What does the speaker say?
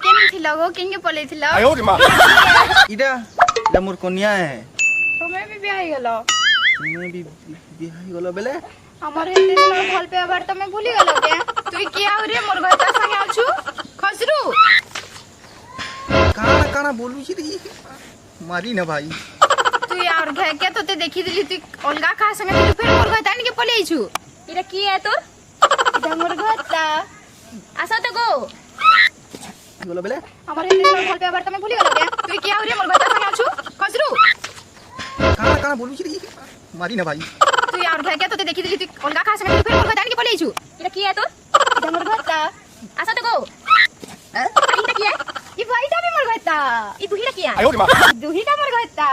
কেন ছিল গো কেনকে পলেছিল ইটা এটা মোর কন্যা হে তুমি বি বিয়া হই গেল তুমি বি বিয়া হই গল বেলে আমার হেতে দিন ভাল পে আবার তুমি ভুলি গেল কে তুই কি আউ রে মোর ঘর তা সঙ্গে আছু খসরু কানা কানা बोलू छी रे मारी ना भाई তুই আর ঘে কে তোতে দেখি দিলি তুই অলগা কা সঙ্গে তুই ফের মোর ঘর তানি কে পলে আইছু এটা কি এ তোর এটা মোর ঘর তা আসা তো গো গল বেলে আমার হেতে দিন ভাল পে আবার তুমি ভুলি গেল কে তুই কি আউ রে মোর ঘর তা সঙ্গে আছু খসরু কানা কানা बोलू छी रे मारी ना भाई তুই আর ঘে কে তোতে দেখি দিলি তুই অলগা কা সঙ্গে তুই ফের মোর ঘর তানি কে পলে আইছু এটা কি এ তোর এটা মোর ঘর তা আসা তো গো এটা কি এ ই ভাইটা বি মোর ঘর তা এই দুহিটা কি এ দুহিটা মোর ঘর তা